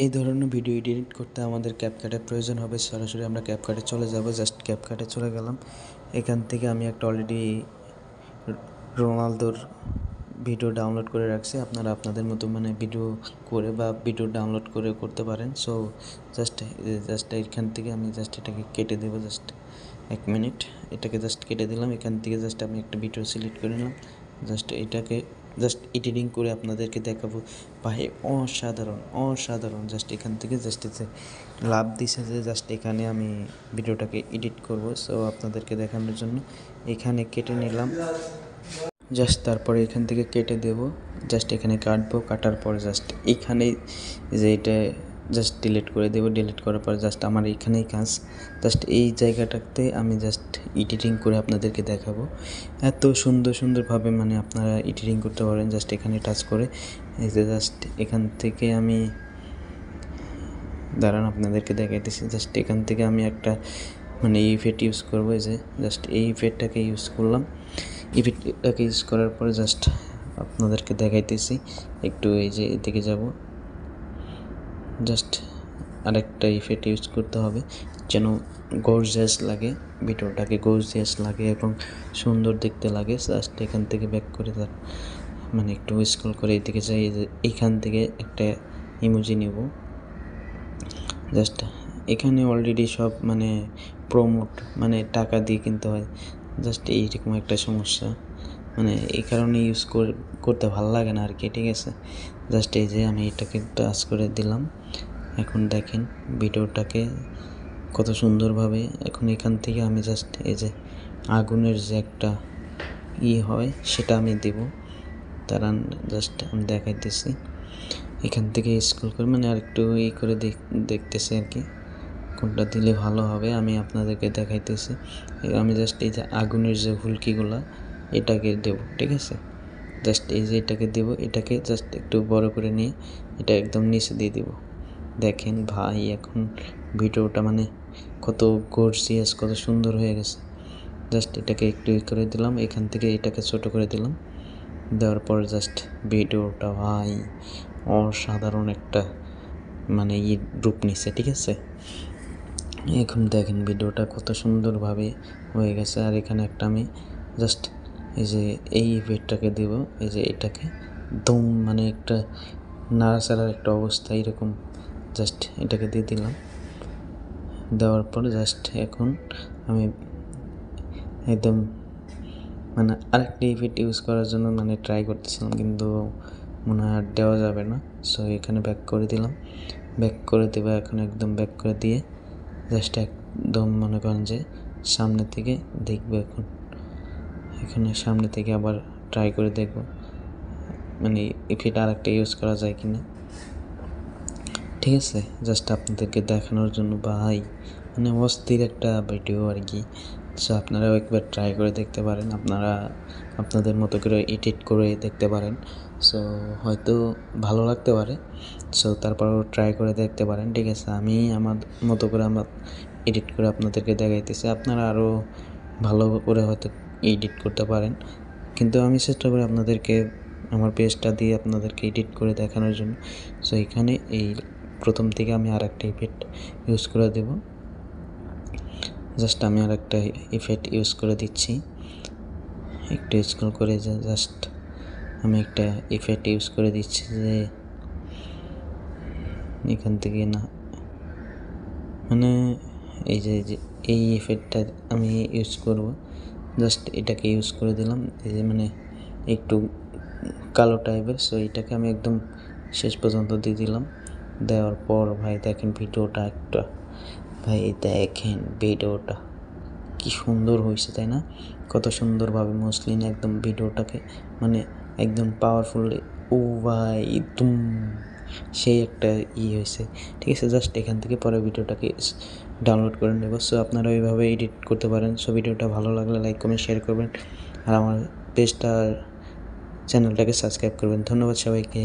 এই ধরনের video edit করতে আমাদের ক্যাপকাটের প্রয়োজন হবে। সরাসরি আমরা ক্যাপকাটে চলে যাব। জাস্ট ক্যাপকাটে চলে গেলাম। এখান থেকে আমি একটা অলরেডি রোনালদোর ভিডিও ডাউনলোড করে রাখছি। আপনারা আপনাদের মতো মানে ভিডিও করে বা ভিডিও ডাউনলোড করে করতে পারেন। সো জাস্ট এখান থেকে আমি জাস্ট এটাকে কেটে দেবো। জাস্ট 1 মিনিট এটাকে জাস্ট কেটে দিলাম। এখান থেকে জাস্ট আমি একটা ভিডিও সিলেক্ট করে নিলাম। জাস্ট এটাকে জাস্ট এডিটিং করে আপনাদেরকে দেখাবো। ভাই অসাধারণ। জাস্ট এখান থেকে জাস্ট লাভ দিছে যে জাস্ট এখানে আমি ভিডিওটাকে এডিট করব। সো আপনাদেরকে দেখানোর জন্য এখানে কেটে নিলাম। জাস্ট তারপরে এখান থেকে কেটে দেব। জাস্ট এখানে কাটবো। কাটার পর জাস্ট এখানে যে এটা জাস্ট ডিলিট করে দেবো। ডিলিট করার পর জাস্ট আমার এখানেই কাজ। জাস্ট এই জায়গাটাতে আমি জাস্ট এডিটিং করে আপনাদেরকে দেখাবো। এত সুন্দরভাবে মানে আপনারা এডিটিং করতে পারেন জাস্ট এখানে টাচ করে। এই যে জাস্ট এখান থেকে আমি দাঁড়ান আপনাদেরকে দেখাইতেছি। জাস্ট এখান থেকে আমি একটা মানে ইফেক্ট ইউজ করবো। এই যে জাস্ট এই ইফেক্টটাকে ইউজ করলাম। ইফেক্টটাকে ইউজ করার পরে জাস্ট আপনাদেরকে দেখাইতেছি। একটু এই যে এদিকে যাব। জাস্ট আরেকটা ইফেক্ট ইউজ করতে হবে যেন গর্জিয়াস লাগে, ভিডিওটাকে গর্জিয়াস লাগে এবং সুন্দর দেখতে লাগে। জাস্ট এখান থেকে ব্যাক করে মানে একটু স্ক্রল করে এদিকে যাই। এইখান থেকে একটা ইমোজি নেব। জাস্ট এখানে অলরেডি সব মানে প্রমোট মানে টাকা দিয়ে কিনতে হয়। জাস্ট এইরকম একটা সমস্যা, মানে এই কারণে ইউজ করতে ভালো লাগে না আর কি। ঠিক আছে, জাস্ট এই যে আমি এটাকে টাচ করে দিলাম। এখন দেখেন ভিডিওটাকে কত সুন্দরভাবে। এখন এখান থেকে আমি জাস্ট এই যে আগুনের যে একটা হয় সেটা আমি দেব। তারান জাস্ট আমি দেখাইতেছি। এখান থেকে স্ক্রল করে মানে আর একটু করে দেখতেছি আর কি কোনটা দিলে ভালো হবে। আমি আপনাদেরকে দেখাইতেছি। আমি জাস্ট এই যে আগুনের যে হুলকিগুলা এটাকে দেব। ঠিক আছে, জাস্ট এই যে এটাকে দেব। এটাকে জাস্ট একটু বড় করে নিয়ে এটা একদম নিচে দিয়ে দেব। দেখেন ভাই এখন ভিডিওটা মানে কত গর্জিয়াস, কত সুন্দর হয়ে গেছে। জাস্ট এটাকে একটু করে দিলাম। এখান থেকে এটাকে ছোট করে দিলাম। দেওয়ার পর জাস্ট ভিডিওটা ভাই অসাধারণ একটা মানে রূপ নিচ্ছে। ঠিক আছে, এখন দেখেন ভিডিওটা কত সুন্দরভাবে হয়ে গেছে। আর এখানে একটা আমি জাস্ট এই যে এই ইফেক্টটাকে দেব। এই যে এটাকে দম মানে একটা নাড়াচাড়ার একটা অবস্থা এরকম জাস্ট এটাকে দিয়ে দিলাম। দেওয়ার পর জাস্ট এখন আমি একদম মানে আরেকটা ইফেক্ট ইউজ করার জন্য মানে ট্রাই করতেছিলাম, কিন্তু মনে হয় আর দেওয়া যাবে না। সো এখানে ব্যাক করে দিলাম। ব্যাক করে দেবো এখন, একদম ব্যাক করে দিয়ে জাস্ট একদম মনে করেন যে সামনে থেকে দেখবো। এখন এখানে সামনে থেকে আবার ট্রাই করে দেখবো মানে ইফেক্ট আরেকটা ইউজ করা যায় কিনা। ঠিক আছে, জাস্ট আপনাদেরকে দেখানোর জন্য ভাই মানে অস্থির একটা ভিডিও আর কি। সো আপনারাও একবার ট্রাই করে দেখতে পারেন। আপনারা আপনাদের মতো করে এডিট করে দেখতে পারেন। সো হয়তো ভালো লাগতে পারে। সো তারপরেও ট্রাই করে দেখতে পারেন। ঠিক আছে, আমি আমার মতো করে আমার এডিট করে আপনাদেরকে দেখাইতেছি। আপনারা আরও ভালো করে হয়তো এডিট করতে পারেন, কিন্তু আমি চেষ্টা করি আপনাদেরকে আমার পেজটা দিয়ে আপনাদেরকে এডিট করে দেখানোর জন্য। সো এখানে এই প্রথম থেকে আমি আর একটা ইফেক্ট ইউজ করে দেব। জাস্ট আমি আর একটা ইফেক্ট ইউজ করে দিচ্ছি। একটু স্ক্রল করে জাস্ট আমি একটা ইফেক্ট ইউজ করে দিচ্ছি যে এখান থেকে না মানে এই যে এই ইফেক্টটা আমি ইউজ করব। জাস্ট এটাকে ইউজ করে দিলাম। এই যে মানে একটু কালো টাইপের। সো এটাকে আমি একদম শেষ পর্যন্ত দিয়ে দিলাম। দেওয়ার পর ভাই দেখেন ভিডিওটা একটা ভাই দেখেন ভিডিওটা কি সুন্দর হয়েছে, তাই না? কত সুন্দরভাবে মসলিন একদম ভিডিওটাকে মানে একদম পাওয়ারফুল। ও ভাই একদম সেই একটা হয়েছে। ঠিক আছে, জাস্ট এখান থেকে পরে ভিডিওটাকে ডাউনলোড করে নেব। সো আপনারা ওইভাবে এডিট করতে পারেন। সো ভিডিওটা ভালো লাগলে লাইক কমেন্ট শেয়ার করবেন আর আমার পেজটা চ্যানেলটাকে সাবস্ক্রাইব করবেন। ধন্যবাদ সবাইকে।